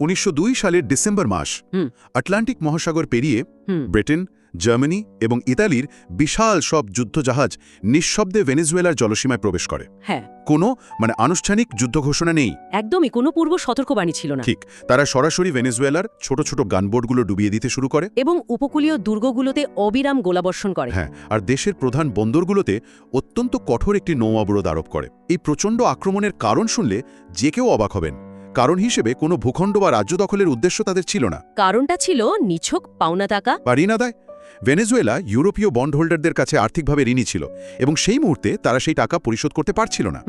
1902 সালের ডিসেম্বর মাস আটলান্টিক মহাসাগর পেরিয়ে ব্রিটেন, জার্মানি এবং ইতালির বিশাল সব যুদ্ধজাহাজ নিঃশব্দে ভেনেজুয়েলার জলসীমায় প্রবেশ করে। হ্যাঁ, কোনো আনুষ্ঠানিক যুদ্ধ ঘোষণা নেই। একদমই কোনো পূর্ব সতর্কবাণী ছিল না। ঠিক, তারা সরাসরি ভেনেজুয়েলার ছোট ছোট গানবোটগুলো ডুবিয়ে দিতে শুরু করে এবং উপকূলীয় দুর্গগুলোতে অবিরাম গোলাবর্ষণ করে। হ্যাঁ, আর দেশের প্রধান বন্দরগুলোতে অত্যন্ত কঠোর একটি নৌ অবরোধ আরোপ করে। এই প্রচণ্ড আক্রমণের কারণ শুনলে যে কেউ অবাক হবেন। কারণ হিসেবে কোনো ভূখণ্ড বা রাজ্য দখলের উদ্দেশ্য তাদের ছিল না। কারণটা ছিল নিছক পাওনা টাকা বা ঋণ আদায়। ভেনেজুয়েলা ইউরোপীয় বন্ড হোল্ডারদের কাছে আর্থিকভাবে ঋণী ছিল এবং সেই মুহূর্তে তারা সেই টাকা পরিশোধ করতে পারছিল না।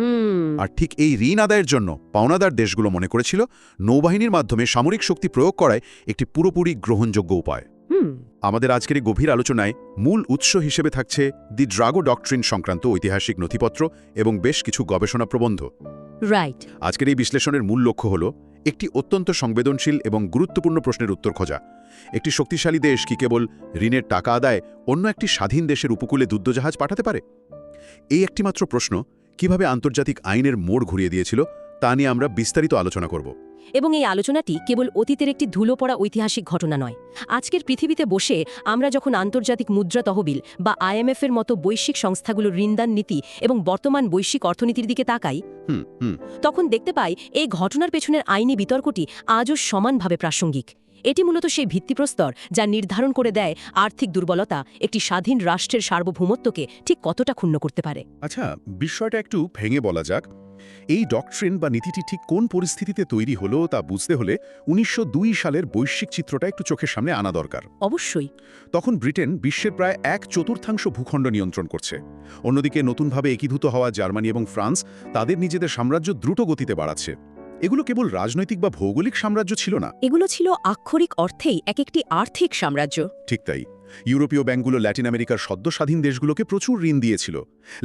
আর ঠিক এই ঋণ আদায়ের জন্য পাওনাদার দেশগুলো মনে করেছিল নৌবাহিনীর মাধ্যমে সামরিক শক্তি প্রয়োগ করায় একটি পুরোপুরি গ্রহণযোগ্য উপায়। আমাদের আজকের এই গভীর আলোচনায় মূল উৎস হিসেবে থাকছে দি ড্রাগো ডকট্রিন সংক্রান্ত ঐতিহাসিক নথিপত্র এবং বেশ কিছু গবেষণা প্রবন্ধ। রাইট। আজকের এই বিশ্লেষণের মূল লক্ষ্য হল একটি অত্যন্ত সংবেদনশীল এবং গুরুত্বপূর্ণ প্রশ্নের উত্তর খোঁজা। একটি শক্তিশালী দেশ কি কেবল ঋণের টাকা আদায় অন্য একটি স্বাধীন দেশের উপকূলে যুদ্ধজাহাজ পাঠাতে পারে? এই একটিমাত্র প্রশ্ন কিভাবে আন্তর্জাতিক আইনের মোড় ঘুরিয়ে দিয়েছিল তা নিয়ে আমরা বিস্তারিত আলোচনা করব। এবং এই আলোচনাটি কেবল অতীতের একটি ধুলো পড়া ঐতিহাসিক ঘটনা নয়। আজকের পৃথিবীতে বসে আমরা যখন আন্তর্জাতিক মুদ্রা তহবিল বা IMF এর মতো বৈশ্বিক সংস্থাগুলোর ঋণদান নীতি এবং বর্তমান বৈশ্বিক অর্থনীতির দিকে তাকাই, তখন দেখতে পাই এই ঘটনার পেছনের আইনি বিতর্কটি আজও সমানভাবে প্রাসঙ্গিক। এটি মূলত সেই ভিত্তিপ্রস্তর যা নির্ধারণ করে দেয় আর্থিক দুর্বলতা একটি স্বাধীন রাষ্ট্রের সার্বভৌমত্বকে ঠিক কতটা ক্ষুণ্ণ করতে পারে। আচ্ছা, বিষয়টা একটু ভেঙে বলা যাক। এই ডকট্রিন বা নীতিটি ঠিক কোন পরিস্থিতিতে তৈরি হলো তা বুঝতে হলে 1902 সালের বৈশ্বিক চিত্রটা একটু চোখের সামনে আনা দরকার। অবশ্যই। তখন ব্রিটেন বিশ্বের প্রায় 1/4 ভূখণ্ড নিয়ন্ত্রণ করছে। অন্যদিকে নতুনভাবে একীভূত হওয়া জার্মানি এবং ফ্রান্স তাদের নিজেদের সাম্রাজ্য দ্রুত গতিতে বাড়াচ্ছে। এগুলো কেবল রাজনৈতিক বা ভৌগোলিক সাম্রাজ্য ছিল না, এগুলো ছিল আক্ষরিক অর্থেই এক একটি আর্থিক সাম্রাজ্য। ঠিক তাই। ইউরোপীয় ব্যাংকগুলো ল্যাটিন আমেরিকার সদ্য স্বাধীন দেশগুলোকে প্রচুর ঋণ দিয়েছিল।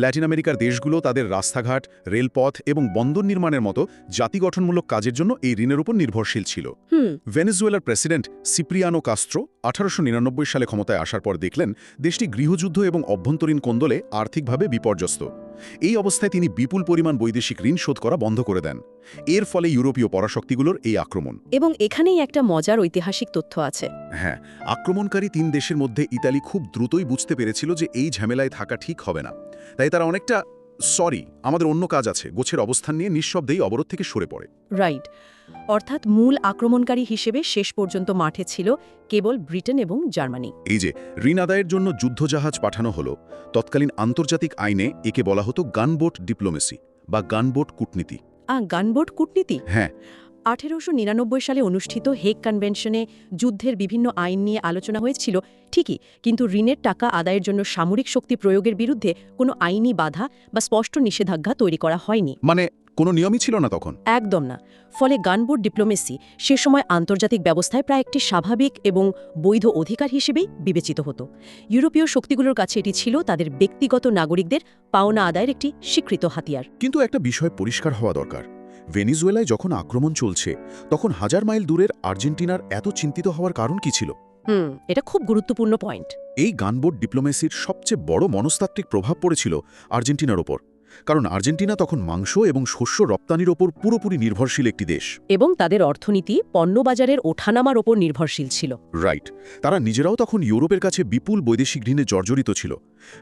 ল্যাটিন আমেরিকার দেশগুলো তাদের রাস্তাঘাট, রেলপথ এবং বন্দর নির্মাণের মতো জাতিগঠনমূলক কাজের জন্য এই ঋণের উপর নির্ভরশীল ছিল। ভেনেজুয়েলার প্রেসিডেন্ট সিপ্রিয়ানো কাস্ত্রো 1899 সালে ক্ষমতায় আসার পর দেখলেন দেশটি গৃহযুদ্ধ এবং অভ্যন্তরীণ কোন্দলে আর্থিকভাবে বিপর্যস্ত। এই অবস্থায় তিনি বিপুল পরিমাণ বৈদেশিক ঋণ শোধ করা বন্ধ করে দেন। এর ফলে ইউরোপীয় পরাশক্তিগুলোর এই আক্রমণ। এবং এখানেই একটা মজার ঐতিহাসিক তথ্য আছে। হ্যাঁ, আক্রমণকারী 3 দেশের মধ্যে ইতালি খুব দ্রুতই বুঝতে পেরেছিল যে এই ঝামেলায় থাকা ঠিক হবে না। তাই তারা অনেকটা আমাদের অন্য কাজ আছে গোছের অবস্থান নিয়ে নিঃশব্দেই অবরোধ থেকে সরে পড়ে। রাইট। অর্থাৎ মূল আক্রমণকারী হিসেবে শেষ পর্যন্ত মাঠে ছিল কেবল ব্রিটেন এবং জার্মানি। এই যে ঋণ আদায়ের জন্য যুদ্ধজাহাজ পাঠানো হলো, তৎকালীন আন্তর্জাতিক আইনে একে বলা হতো গানবোট ডিপ্লোমেসি বা গানবোট কূটনীতি। গানবোট কূটনীতি? হ্যাঁ। 1899 সালে অনুষ্ঠিত হেগ কনভেনশনে যুদ্ধের বিভিন্ন আইন নিয়ে আলোচনা হয়েছিল ঠিকই, কিন্তু ঋণের টাকা আদায়ের জন্য সামরিক শক্তি প্রয়োগের বিরুদ্ধে কোনো আইনি বাধা বা স্পষ্ট নিষেধাজ্ঞা তৈরি করা হয়নি। মানে কোনো নিয়মই ছিল না তখন? একদম না। ফলে গানবোট ডিপ্লোমেসি সে সময় আন্তর্জাতিক ব্যবস্থায় প্রায় একটি স্বাভাবিক এবং বৈধ অধিকার হিসেবেই বিবেচিত হতো। ইউরোপীয় শক্তিগুলোর কাছে এটি ছিল তাদের ব্যক্তিগত নাগরিকদের পাওনা আদায়ের একটি স্বীকৃত হাতিয়ার। কিন্তু একটা বিষয় পরিষ্কার হওয়া দরকার। ভেনেজুয়েলায় যখন আক্রমণ চলছে তখন হাজার মাইল দূরের আর্জেন্টিনার এত চিন্তিত হওয়ার কারণ কি ছিল? এটা খুব গুরুত্বপূর্ণ পয়েন্ট। এই গানবোট ডিপ্লোমেসির সবচেয়ে বড় মনস্তাত্ত্বিক প্রভাব পড়েছিল আর্জেন্টিনার ওপর। কারণ আর্জেন্টিনা তখন মাংস এবং শস্য রপ্তানির ওপর পুরোপুরি নির্ভরশীল একটি দেশ এবং তাদের অর্থনীতি পণ্যবাজারের ওঠানামার ওপর নির্ভরশীল ছিল। রাইট। তারা নিজেরাও তখন ইউরোপের কাছে বিপুল বৈদেশিক ঋণে জর্জরিত ছিল।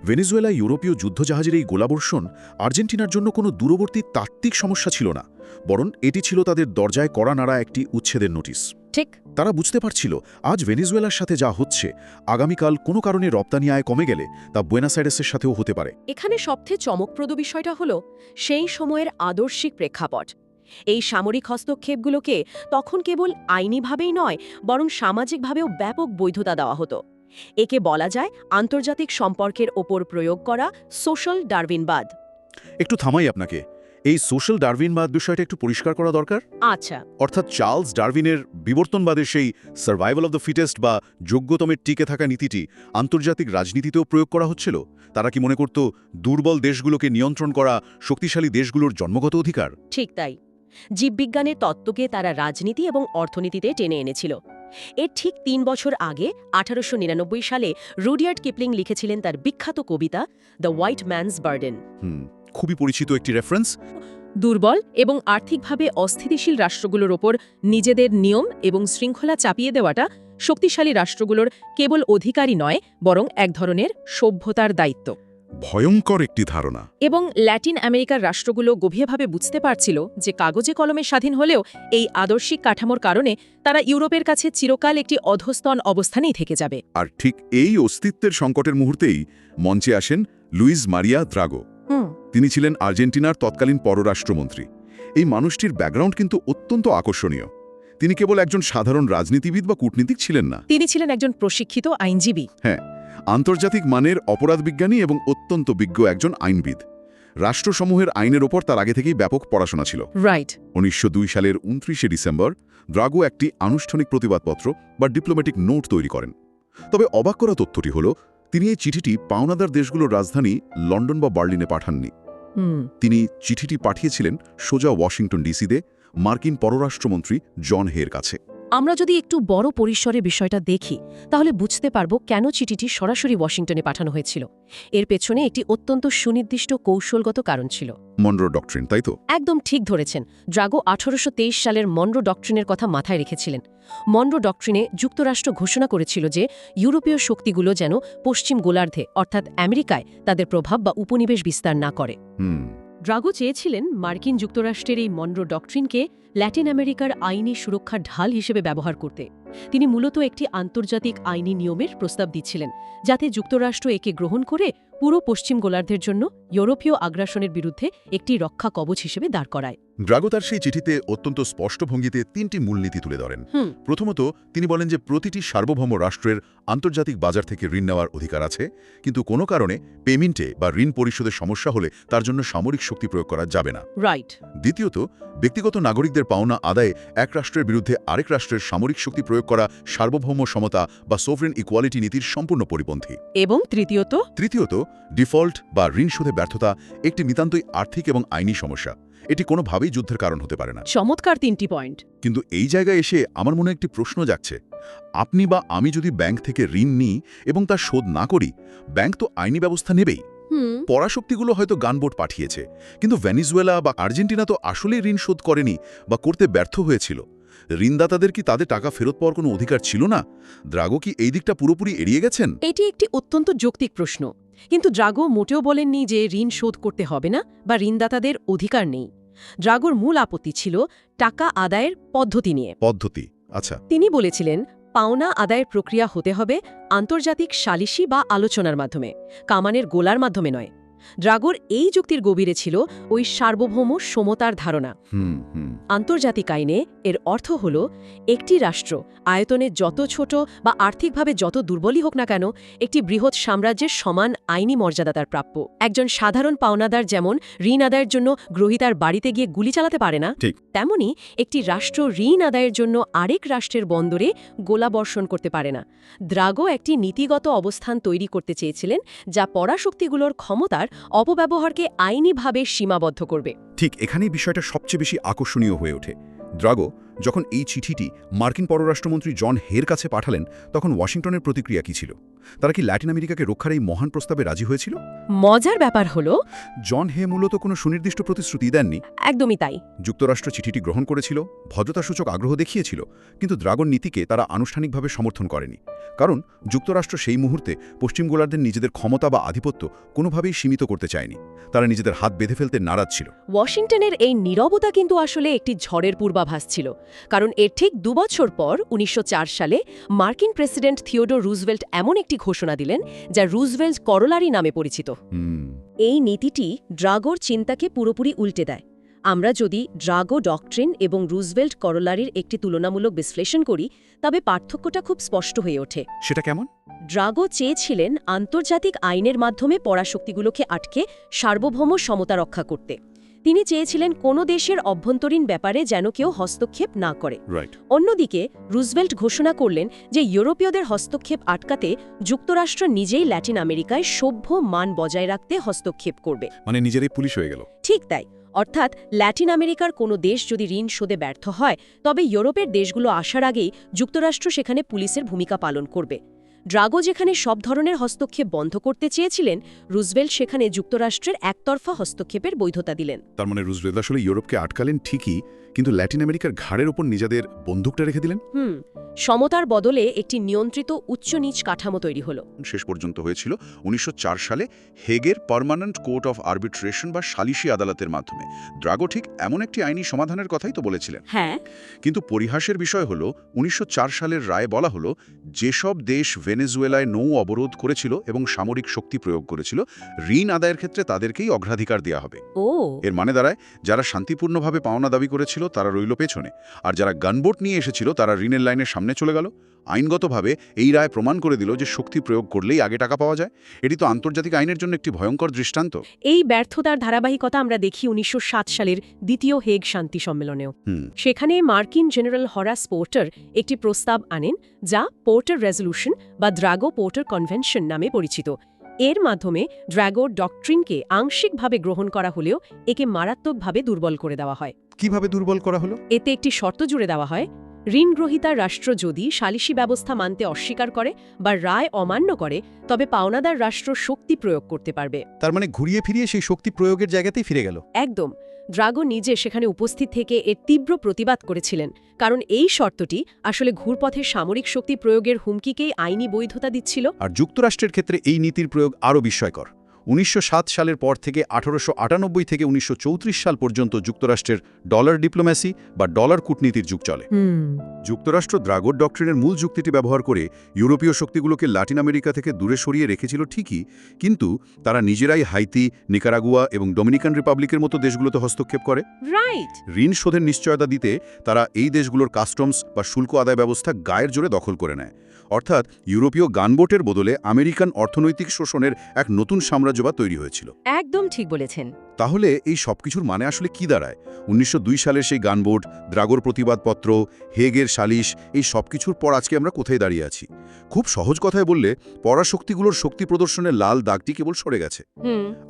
ভেনেজুয়েলা ইউরোপীয় যুদ্ধজাহাজের এই গোলাবর্ষণ আর্জেন্টিনার জন্য কোনো দূরবর্তী তাত্ত্বিক সমস্যা ছিল না, বরং এটি ছিল তাদের দরজায় কড়া নাড়া একটি উচ্ছেদের নোটিশ। ঠিক। তারা বুঝতে পারছিল আজ ভেনেজুয়েলার সাথে যা হচ্ছে আগামীকাল কোনো কারণে রপ্তানি আয় কমে গেলে তা বুয়েনোস আইরেসের সাথেও হতে পারে। এখানে সবচেয়ে চমকপ্রদ বিষয়টা হলো সেই সময়ের আদর্শিক প্রেক্ষাপট। এই সামরিক হস্তক্ষেপগুলোকে তখন কেবল আইনিভাবেই নয় বরং সামাজিকভাবেও ব্যাপক বৈধতা দেওয়া হতো। একে বলা যায় আন্তর্জাতিক সম্পর্কের ওপর প্রয়োগ করা সোশ্যাল ডারউইনবাদ। একটু থামাই আপনাকে। এই সোশ্যাল ডারউইনবাদ বিষয়টা একটু পরিষ্কার করা দরকার। আচ্ছা। অর্থাৎ চার্লস ডারউইনের বিবর্তনবাদের সেই সার্ভাইভাল অব দ্য ফিটেস্ট বা যোগ্যতমের টিকে থাকা নীতিটি আন্তর্জাতিক রাজনীতিতেও প্রয়োগ করা হচ্ছিল। তারা কি মনে করত দুর্বল দেশগুলোকে নিয়ন্ত্রণ করা শক্তিশালী দেশগুলোর জন্মগত অধিকার? ঠিক তাই। জীববিজ্ঞানের তত্ত্বকে তারা রাজনীতি এবং অর্থনীতিতে টেনে এনেছিল। এর ঠিক 3 বছর আগে 1899 সালে রুডিয়ার্ড কিপলিং লিখেছিলেন তার বিখ্যাত কবিতা দ্য হোয়াইট ম্যানস বার্ডেন। খুবই পরিচিত একটি রেফারেন্স। দুর্বল এবং আর্থিকভাবে অস্থিতিশীল রাষ্ট্রগুলোর ওপর নিজেদের নিয়ম এবং শৃঙ্খলা চাপিয়ে দেওয়াটা শক্তিশালী রাষ্ট্রগুলোর কেবল অধিকারই নয়, বরং এক ধরনের সভ্যতার দায়িত্ব। ভয়ঙ্কর একটি ধারণা। এবং ল্যাটিন আমেরিকার রাষ্ট্রগুলো গভীরভাবে বুঝতে পারছিল যে কাগজে কলমে স্বাধীন হলেও এই আদর্শিক কাঠামোর কারণে তারা ইউরোপের কাছে চিরকাল একটি অধস্তন অবস্থানেই থেকে যাবে। আর ঠিক এই অস্তিত্বের সংকটের মুহূর্তেই মঞ্চে আসেন লুইস মারিয়া দ্রাগো। তিনি ছিলেন আর্জেন্টিনার তৎকালীন পররাষ্ট্রমন্ত্রী। এই মানুষটির ব্যাকগ্রাউন্ড কিন্তু অত্যন্ত আকর্ষণীয়। তিনি কেবল একজন সাধারণ রাজনীতিবিদ বা কূটনীতিক ছিলেন না, তিনি ছিলেন একজন প্রশিক্ষিত আইনজীবী। হ্যাঁ, আন্তর্জাতিক মানের অপরাধ বিজ্ঞানী এবং অত্যন্ত বিজ্ঞ একজন আইনবিদ। রাষ্ট্রসমূহের আইনের ওপর তার আগে থেকেই ব্যাপক পড়াশোনা ছিল। রাইট। 1902 সালের 29শে ডিসেম্বর দ্রাগো একটি আনুষ্ঠানিক প্রতিবাদপত্র বা ডিপ্লোম্যাটিক নোট তৈরি করেন। তবে অবাক করা তথ্যটি হল, তিনি এই চিঠিটি পাওনাদার দেশগুলোর রাজধানী লন্ডন বা বার্লিনে পাঠাননি। তিনি চিঠিটি পাঠিয়েছিলেন সোজা ওয়াশিংটন ডিসিতে মার্কিন পররাষ্ট্রমন্ত্রী জন হের কাছে। আমরা যদি একটু বড় পরিসরে বিষয়টা দেখি, তাহলে বুঝতে পারব কেন চিঠিটি সরাসরি ওয়াশিংটনে পাঠানো হয়েছিল। এর পেছনে একটি অত্যন্ত সুনির্দিষ্ট কৌশলগত কারণ ছিল। মনরো ডক্ট্রিন, তাই তো? একদম ঠিক ধরেছেন। দ্রাগো 1823 সালের মনরো ডক্ট্রিনের কথা মাথায় রেখেছিলেন। মনরো ডক্ট্রিনে যুক্তরাষ্ট্র ঘোষণা করেছিল যে ইউরোপীয় শক্তিগুলো যেন পশ্চিম গোলার্ধে অর্থাৎ আমেরিকায় তাদের প্রভাব বা উপনিবেশ বিস্তার না করে। দ্রাগো চেয়েছিলেন মার্কিন যুক্তরাষ্ট্রের এই মনরো ডক্ট্রিনকে ল্যাটিন আমেরিকার আইনি সুরক্ষার ঢাল হিসেবে ব্যবহার করতে। তিনি মূলত একটি আন্তর্জাতিক আইনি নিয়মের প্রস্তাব দিচ্ছিলেন, যাতে যুক্তরাষ্ট্র একে গ্রহণ করে পুরো পশ্চিম গোলার্ধের জন্য ইউরোপীয় আগ্রাসনের বিরুদ্ধে একটি রক্ষা কবচ হিসেবে দাঁড় করায়। দ্রাগো তার সেই চিঠিতে অত্যন্ত স্পষ্ট ভঙ্গিতে 3টি মূলনীতি তুলে ধরেন। প্রথমত, তিনি বলেন যে প্রতিটি সার্বভৌম রাষ্ট্রের আন্তর্জাতিক বাজার থেকে ঋণ নেওয়ার অধিকার আছে, কিন্তু কোনো কারণে পেমেন্টে বা ঋণ পরিশোধের সমস্যা হলে তার জন্য সামরিক শক্তি প্রয়োগ করা যাবে না। রাইট। দ্বিতীয়ত, ব্যক্তিগত নাগরিকদের পাওনা আদায়ে এক রাষ্ট্রের বিরুদ্ধে আরেক রাষ্ট্রের সামরিক শক্তি প্রয়োগ করা সার্বভৌম সমতা বা সোভরেন ইকুয়ালিটি নীতির সম্পূর্ণ পরিপন্থী। এবং তৃতীয়ত, ডিফল্ট বা ঋণ শোধে ব্যর্থতা একটি নিতান্তই আর্থিক এবং আইনি সমস্যা। এটি কোনোভাবেই যুদ্ধের কারণ হতে পারে না। চমৎকার 3টি পয়েন্ট। কিন্তু এই জায়গায় এসে আমার মনে একটি প্রশ্ন জাগছে। আপনি বা আমি যদি ব্যাংক থেকে ঋণ নিই এবং তা শোধ না করি, ব্যাংক তো আইনি ব্যবস্থা নেবেই। পরাশক্তিগুলো হয়তো গানবোট পাঠিয়েছে, কিন্তু ভেনিজুয়েলা বা আর্জেন্টিনা তো আসলেই ঋণ শোধ করেনি বা করতে ব্যর্থ হয়েছিল। ঋণদাতাদের কি তাদের টাকা ফেরত পাওয়ার কোনো অধিকার ছিল না? দ্রাগো কি এই দিকটা পুরোপুরি এড়িয়ে গেছেন? এটি একটি অত্যন্ত যৌক্তিক প্রশ্ন, কিন্তু দ্রাগো মোটেও বলেননি যে ঋণ শোধ করতে হবে না বা ঋণদাতাদের অধিকার নেই। দ্রাগোর মূল আপত্তি ছিল টাকা আদায়ের পদ্ধতি নিয়ে। পদ্ধতি, আচ্ছা। তিনি বলেছিলেন, পাওনা আদায়ের প্রক্রিয়া হতে হবে আন্তর্জাতিক সালিসি বা আলোচনার মাধ্যমে, কামানের গোলার মাধ্যমে নয়। দ্রাগোর এই যুক্তির গভীরে ছিল ওই সার্বভৌম সমতার ধারণা। আন্তর্জাতিক আইনে এর অর্থ হল, একটি রাষ্ট্র আয়তনে যত ছোট বা আর্থিকভাবে যত দুর্বলই হোক না কেন, একটি বৃহৎ সাম্রাজ্যের সমান আইনি মর্যাদা তার প্রাপ্য। একজন সাধারণ পাওনাদার যেমন ঋণ আদায়ের জন্য গ্রহীতার বাড়িতে গিয়ে গুলি চালাতে পারে না, তেমনি একটি রাষ্ট্র ঋণ আদায়ের জন্য আরেক রাষ্ট্রের বন্দরে গোলাবর্ষণ করতে পারে না। দ্রাগো একটি নীতিগত অবস্থান তৈরি করতে চেয়েছিলেন, যা পরাশক্তিগুলোর ক্ষমতার অপব্যবহারকে আইনিভাবে সীমাবদ্ধ করবে। ঠিক এখানেই বিষয়টা সবচেয়ে বেশি আকর্ষণীয় হয়ে ওঠে। দ্রাগো যখন এই চিঠিটি মার্কিন পররাষ্ট্রমন্ত্রী জন হের কাছে পাঠালেন, তখন ওয়াশিংটনের প্রতিক্রিয়া কী ছিল? তারা কি ল্যাটিন আমেরিকাকে রক্ষার এই মহান প্রস্তাবে রাজি হয়েছিল? মজার ব্যাপার হলো, জন হে মূলত কোনো সুনির্দিষ্ট প্রতিশ্রুতি দেননি। একদমই তাই। যুক্তরাষ্ট্র চিঠিটি গ্রহণ করেছিল, ভদ্রতাসূচক আগ্রহ দেখিয়েছিল, কিন্তু দ্রাগোর নীতিকে তারা আনুষ্ঠানিকভাবে সমর্থন করেনি। কারণ যুক্তরাষ্ট্র সেই মুহূর্তে পশ্চিম গোলার্ধের নিজেদের ক্ষমতা বা আধিপত্য কোনোভাবেই সীমিত করতে চায়নি। তারা নিজেদের হাত বেঁধে ফেলতে নারাজ ছিল। ওয়াশিংটনের এই নীরবতা কিন্তু আসলে একটি ঝড়ের পূর্বাভাস ছিল, কারণ এর ঠিক 2 বছর পর 1904 সালে মার্কিন প্রেসিডেন্ট থিওডোর রুজভেল্ট এমন একটি ঘোষণা দিলেন, যা রুজভেল্ট করোলারি নামে পরিচিত। এই নীতিটি দ্রাগোর চিন্তাকে পুরোপুরি উল্টে দেয়। আমরা যদি দ্রাগো ডক্ট্রিন এবং রুজভেল্ট করোলারির একটি তুলনামূলক বিশ্লেষণ করি, তবে পার্থক্যটা খুব স্পষ্ট হয়ে ওঠে। সেটা কেমন? দ্রাগো চেয়েছিলেন আন্তর্জাতিক আইনের মাধ্যমে পরাশক্তিগুলোকে আটকে সার্বভৌম সমতা রক্ষা করতে। তিনি চেয়েছিলেন কোনো দেশের অভ্যন্তরীণ ব্যাপারে যেন কেউ হস্তক্ষেপ না করে। অন্যদিকে রুজভেল্ট ঘোষণা করলেন যে ইউরোপীয়দের হস্তক্ষেপ আটকাতে যুক্তরাষ্ট্র নিজেই ল্যাটিন আমেরিকায় সভ্য মান বজায় রাখতে হস্তক্ষেপ করবে। মানে নিজেরাই পুলিশ হয়ে গেল। ঠিক তাই। অর্থাৎ ল্যাটিন আমেরিকার কোনো দেশ যদি ঋণ শোধে ব্যর্থ হয়, তবে ইউরোপের দেশগুলো আসার আগেই যুক্তরাষ্ট্র সেখানে পুলিশের ভূমিকা পালন করবে। ড্রাগো যেখানে সব ধরনের হস্তক্ষেপ বন্ধ করতে চেয়েছিলেন, রুজভেল্ট সেখানে যুক্তরাষ্ট্রের একতরফা হস্তক্ষেপের বৈধতা দিলেন। তার মানে রুজভেল্ট আসলে ইউরোপকে আটকালেন ঠিকই, কিন্তু ল্যাটিন আমেরিকার ঘাড়ের ওপর নিজেদের বন্দুকটা রেখে দিলেন। সমতার বদলে একটি নিয়ন্ত্রিত উচ্চ-নীচ কাঠামো তৈরি হলো। শেষ পর্যন্ত হয়েছিল 1904 সালে হেগের পার্মানেন্ট কোর্ট অফ আরবিট্রেশন বা সালিশি আদালতের মাধ্যমে। ড্রাগো ঠিক এমন একটি আইনি সমাধানের কথাই তো বলেছিলেন। হ্যাঁ, কিন্তু পরিহাসের বিষয় হলো 1904 সালের রায়ে বলা হলো যেসব দেশ ভেনেজুয়েলায় নৌ অবরোধ করেছিল এবং সামরিক শক্তি প্রয়োগ করেছিল, ঋণ আদায়ের ক্ষেত্রে তাদেরকেই অগ্রাধিকার দেয়া হবে। ও এর মানে দাঁড়ায় যারা শান্তিপূর্ণভাবে পাওনা দাবি করেছিল তারা রইল পেছনে, আর যারা গানবোট নিয়ে এসেছিল তারা ঋণের লাইনের সামনে চলে গেল। আইনগতভাবে এই রায় প্রমাণ করে দিল যে শক্তি প্রয়োগ করলেই আগে টাকা পাওয়া যায়। এটি তো আন্তর্জাতিক আইনের জন্য একটি ভয়ঙ্কর দৃষ্টান্ত। এই ব্যর্থতার ধারাবাহিকতা আমরা দেখি 1907 সালের দ্বিতীয় হেগ শান্তি সম্মেলনেও। সেখানে মার্কিন জেনারেল হরাস পোর্টার একটি প্রস্তাব আনেন, যা পোর্টার রেজলিউশন বা ড্রাগো পোর্টার কনভেনশন নামে পরিচিত। এর মাধ্যমে ড্রাগো ডকট্রিনকে আংশিকভাবে গ্রহণ করা হলেও একে মারাত্মকভাবে দুর্বল করে দেওয়া হয়। কিভাবে দুর্বল করা হলো? এতে একটি শর্ত জুড়ে দেওয়া হয়, ঋণগ্রহীতার রাষ্ট্র যদি সালিসি ব্যবস্থা মানতে অস্বীকার করে বা রায় অমান্য করে, তবে পাওনাদার রাষ্ট্র শক্তি প্রয়োগ করতে পারবে। তার মানে ঘুরিয়ে ফিরিয়ে সেই শক্তি প্রয়োগের জায়গাতেই ফিরে গেল। একদম। ড্রাগো নিজে সেখানে উপস্থিত থেকে এর তীব্র প্রতিবাদ করেছিলেন, কারণ এই শর্তটি আসলে ঘুরপথে সামরিক শক্তি প্রয়োগের হুমকিকেই আইনি বৈধতা দিচ্ছিল। আর যুক্তরাষ্ট্রের ক্ষেত্রে এই নীতির প্রয়োগ আরও বিস্ময়কর। 1907 সালের পর থেকে 1898 থেকে 1934 সাল পর্যন্ত যুক্তরাষ্ট্রের ডলার ডিপ্লোম্যাসি বা ডলার কূটনীতির যুগ চলে। যুক্তরাষ্ট্র ড্রাগো ডক্ট্রিনের মূল যুক্তিটি ব্যবহার করে ইউরোপীয় শক্তিগুলোকে লাতিন আমেরিকা থেকে দূরে সরিয়ে রেখেছিল ঠিকই, কিন্তু তারা নিজেরাই হাইতি, নিকারাগুয়া এবং ডোমিনিকান রিপাবলিকের মতো দেশগুলোতে হস্তক্ষেপ করে। রাইট। ঋণ শোধের নিশ্চয়তা দিতে তারা এই দেশগুলোর কাস্টমস বা শুল্ক আদায় ব্যবস্থা গায়ের জোরে দখল করে নেয়। অর্থাৎ ইউরোপীয় গানবোটের বদলে আমেরিকান অর্থনৈতিক শোষণের এক নতুন সাম্রাজ্যবাদ তৈরি হয়েছিল। একদম ঠিক বলেছেন। তাহলে এই সবকিছুর মানে আসলে কি দাঁড়ায়? 1902 সালের সেই গানবোট, ড্রাগোর প্রতিবাদপত্র, হেগের সালিশ, এই সবকিছুর পর আজকে আমরা কোথায় দাঁড়িয়ে আছি? খুব সহজ কথায় বললে, পরাশক্তিগুলোর শক্তি প্রদর্শনের লাল দাগটি কেবল সরে গেছে।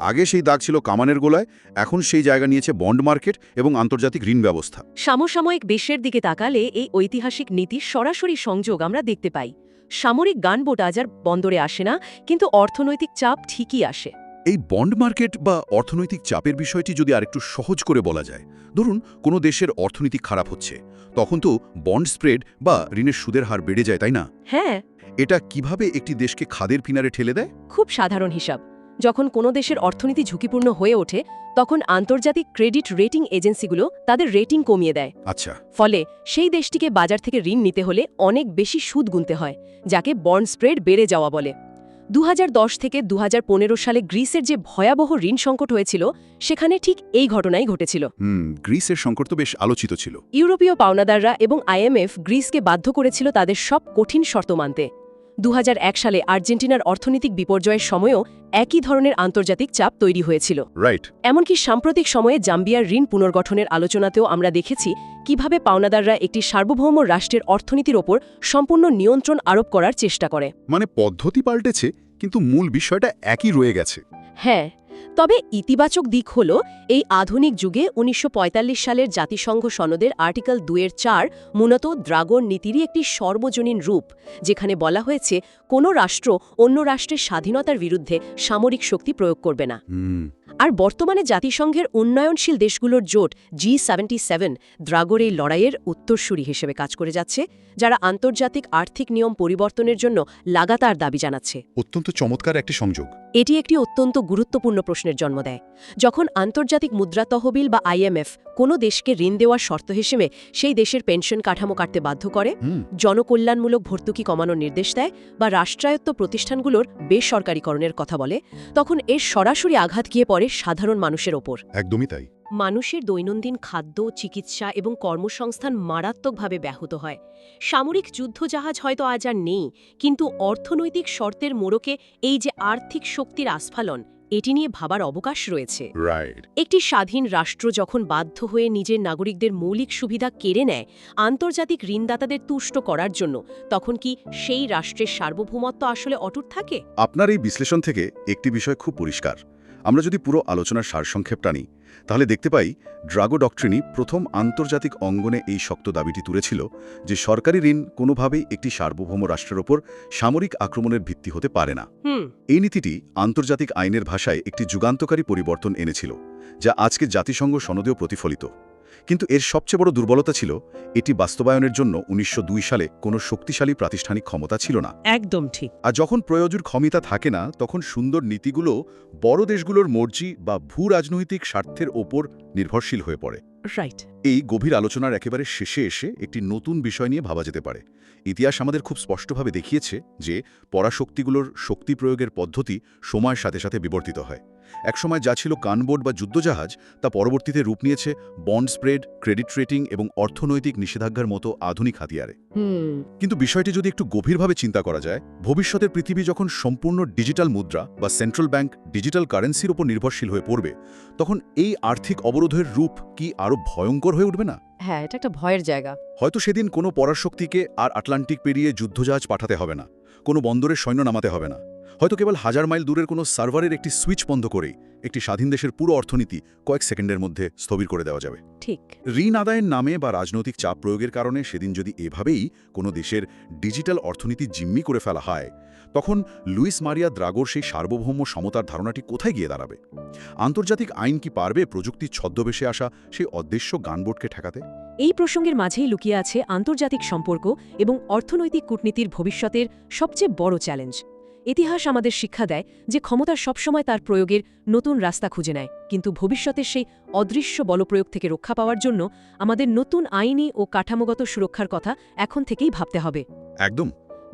আগে সেই দাগ ছিল কামানের গোলায়, এখন সেই জায়গা নিয়েছে বন্ড মার্কেট এবং আন্তর্জাতিক ঋণ ব্যবস্থা। সমসাময়িক বিশ্বের দিকে তাকালে এই ঐতিহাসিক নীতির সরাসরি সংযোগ আমরা দেখতে পাই। সামরিক গানবোট আজ আর বন্দরে আসে না, কিন্তু অর্থনৈতিক চাপ ঠিকই আসে। এই বন্ড মার্কেট বা অর্থনৈতিক চাপের বিষয়টি যদি আরেকটু সহজ করে বলা যায়, ধরুন কোনো দেশের অর্থনীতি খারাপ হচ্ছে, তখন তো বন্ড স্প্রেড বা ঋণের সুদের হার বেড়ে যায়, তাই না? হ্যাঁ, এটা কিভাবে একটি দেশকে খাদের কিনারে ঠেলে দেয়? খুব সাধারণ হিসাব। যখন কোনো দেশের অর্থনীতি ঝুঁকিপূর্ণ হয়ে ওঠে, তখন আন্তর্জাতিক ক্রেডিট রেটিং এজেন্সিগুলো তাদের রেটিং কমিয়ে দেয়। আচ্ছা। ফলে সেই দেশটিকে বাজার থেকে ঋণ নিতে হলে অনেক বেশি সুদ গুনতে হয়, যাকে বন্ড স্প্রেড বেড়ে যাওয়া বলে। 2010 থেকে 2015 সালে গ্রিসের যে ভয়াবহ ঋণ সংকট হয়েছিল, সেখানে ঠিক এই ঘটনাই ঘটেছিল। গ্রিসের সংকট তো বেশ আলোচিত ছিল। ইউরোপীয় পাওনাদাররা এবং আইএমএফ গ্রিসকে বাধ্য করেছিল তাদের সব কঠিন শর্ত মানতে। 2001 সালে আর্জেন্টিনার অর্থনৈতিক বিপর্যয়ের সময়ও একই ধরনের আন্তর্জাতিক চাপ তৈরি হয়েছিল। রাইট। এমনকি সাম্প্রতিক সময়ে জাম্বিয়ার ঋণ পুনর্গঠনের আলোচনাতেও আমরা দেখেছি কিভাবে পাওনাদাররা একটি সার্বভৌম রাষ্ট্রের অর্থনীতির ওপর সম্পূর্ণ নিয়ন্ত্রণ আরোপ করার চেষ্টা করে। মানে পদ্ধতি পাল্টেছে, কিন্তু মূল বিষয়টা একই রয়ে গেছে। হ্যাঁ, তবে ইতিবাচক দিক হল এই আধুনিক যুগে 1945 সালের জাতিসংঘ সনদের আর্টিকেল 2-4 মূলত ড্রাগন নীতিরই একটি সর্বজনীন রূপ, যেখানে বলা হয়েছে কোনো রাষ্ট্র অন্য রাষ্ট্রের স্বাধীনতার বিরুদ্ধে সামরিক শক্তি প্রয়োগ করবে না। আর বর্তমানে জাতিসংঘের উন্নয়নশীল দেশগুলোর জোট G77 ড্রাগোর এই লড়াইয়ের উত্তরসূরি হিসেবে কাজ করে যাচ্ছে, যারা আন্তর্জাতিক আর্থিক নিয়ম পরিবর্তনের জন্য লাগাতার দাবি জানাচ্ছে। অত্যন্ত চমৎকার একটি সংযোগ। এটি একটি অত্যন্ত গুরুত্বপূর্ণ প্রশ্নের জন্ম দেয়। যখন আন্তর্জাতিক মুদ্রা তহবিল বা আইএমএফ কোনো দেশকে ঋণ দেওয়ার শর্ত হিসেবে সেই দেশের পেনশন কাঠামো কাটতে বাধ্য করে, জনকল্যাণমূলক ভর্তুকি কমানোর নির্দেশ দেয় বা রাষ্ট্রায়ত্ত প্রতিষ্ঠানগুলোর বেসরকারীকরণের কথা বলে, তখন এর সরাসরি আঘাত গিয়ে পড়ে সাধারণ মানুষের ওপর। একদমই তাই। মানুষের দৈনন্দিন খাদ্য, চিকিৎসা এবং কর্মসংস্থান মারাত্মকভাবে ব্যাহত হয়। সামরিক যুদ্ধজাহাজ হয়তো আজ আর নেই, কিন্তু অর্থনৈতিক শর্তের মোড়কে এই যে আর্থিক শক্তির আস্ফালন, এটি নিয়ে ভাবার অবকাশ রয়েছে। রাইট। একটি স্বাধীন রাষ্ট্র যখন বাধ্য হয়ে নিজের নাগরিকদের মৌলিক সুবিধা কেড়ে নেয় আন্তর্জাতিক ঋণদাতাদের তুষ্ট করার জন্য, তখন কি সেই রাষ্ট্রের সার্বভৌমত্ব আসলে অটুট থাকে? আপনার এই বিশ্লেষণ থেকে একটি বিষয় খুব পরিষ্কার। আমরা যদি পুরো আলোচনার সারসংক্ষেপ টানি তাহলে দেখতে পাই ড্রাগো ডক্ট্রিনই প্রথম আন্তর্জাতিক অঙ্গনে এই শক্ত দাবিটি তুলেছিল যে সরকারি ঋণ কোনোভাবেই একটি সার্বভৌম রাষ্ট্রের ওপর সামরিক আক্রমণের ভিত্তি হতে পারে না। এই নীতিটি আন্তর্জাতিক আইনের ভাষায় একটি যুগান্তকারী পরিবর্তন এনেছিল, যা আজকে জাতিসংঘ সনদেও প্রতিফলিত। কিন্তু এর সবচেয়ে বড় দুর্বলতা ছিল এটি বাস্তবায়নের জন্য ১৯০২ সালে কোনো শক্তিশালী প্রাতিষ্ঠানিক ক্ষমতা ছিল না। একদম ঠিক। আর যখন প্রয়োজনীয় ক্ষমতা থাকে না, তখন সুন্দর নীতিগুলো বড় দেশগুলোর মর্জি বা ভূ রাজনৈতিক স্বার্থের ওপর নির্ভরশীল হয়ে পড়ে। রাইট। এই গভীর আলোচনার একেবারে শেষে এসে একটি নতুন বিষয় নিয়ে ভাবা যেতে পারে। ইতিহাস আমাদের খুব স্পষ্টভাবে দেখিয়েছে যে পরাশক্তিগুলোর শক্তি প্রয়োগের পদ্ধতি সময়ের সাথে সাথে বিবর্তিত হয়। একসময় যা ছিল গানবোট বা যুদ্ধজাহাজ, তা পরবর্তীতে রূপ নিয়েছে বন্ড স্প্রেড, ক্রেডিট রেটিং এবং অর্থনৈতিক নিষেধাজ্ঞার মতো আধুনিক হাতিয়ারে। কিন্তু বিষয়টি যদি একটু গভীরভাবে চিন্তা করা যায়, ভবিষ্যতের পৃথিবী যখন সম্পূর্ণ ডিজিটাল মুদ্রা বা সেন্ট্রাল ব্যাংক ডিজিটাল কারেন্সির উপর নির্ভরশীল হয়ে পড়বে, তখন এই আর্থিক অবরোধের রূপ কি আরও ভয়ঙ্কর হয়ে উঠবে না? হ্যাঁ, এটা একটা ভয়ের জায়গা। হয়তো সেদিন কোনো পরাশক্তিকে আর আটলান্টিক পেরিয়ে যুদ্ধজাহাজ পাঠাতে হবে না, কোনো বন্দরের সৈন্য নামাতে হবে না। হয়তো কেবল হাজার মাইল দূরের কোনো সার্ভারের একটি সুইচ বন্ধ করেই একটি স্বাধীন দেশের পুরো অর্থনীতি কয়েক সেকেন্ডের মধ্যে স্থবির করে দেওয়া যাবে। ঠিক। ঋণ আদায়ের নামে বা রাজনৈতিক চাপ প্রয়োগের কারণে সেদিন যদি এভাবেই কোনো দেশের ডিজিটাল অর্থনীতি জিম্মি করে ফেলা হয়, তখন লুইস মারিয়া দ্রাগোর সেই সার্বভৌম সমতার ধারণাটি কোথায় গিয়ে দাঁড়াবে? আন্তর্জাতিক আইন কি পারবে প্রযুক্তির ছদ্মবেশে আসা সেই অদৃশ্য গানবোটকে ঠেকাতে? এই প্রসঙ্গের মাঝেই লুকিয়ে আছে আন্তর্জাতিক সম্পর্ক এবং অর্থনৈতিক কূটনীতির ভবিষ্যতের সবচেয়ে বড় চ্যালেঞ্জ। ইতিহাস আমাদের শিক্ষা দেয় যে ক্ষমতা সবসময় তার প্রয়োগের নতুন রাস্তা খুঁজে নেয়, কিন্তু ভবিষ্যতের সেই অদৃশ্য বলপ্রয়োগ থেকে রক্ষা পাওয়ার জন্য আমাদের নতুন আইনি ও কাঠামোগত সুরক্ষার কথা এখন থেকেই ভাবতে হবে। একদম।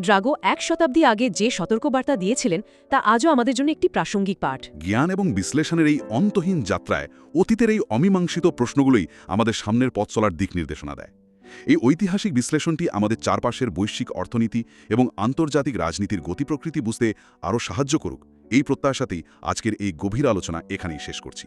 ড্রাগো ১ শতাব্দী আগে যে সতর্কবার্তা দিয়েছিলেন তা আজও আমাদের জন্য একটি প্রাসঙ্গিক পাঠ। জ্ঞান এবং বিশ্লেষণের এই অন্তহীন যাত্রায় অতীতের এই অমীমাংসিত প্রশ্নগুলোই আমাদের সামনের পথ চলার দিক নির্দেশনা দেয়। এই ঐতিহাসিক বিশ্লেষণটি আমাদের চারপাশের বৈশ্বিক অর্থনীতি এবং আন্তর্জাতিক রাজনীতির গতি প্রকৃতি বুঝতে আরও সাহায্য করুক। এই প্রত্যাশাতেই আজকের এই গভীর আলোচনা এখানেই শেষ করছি।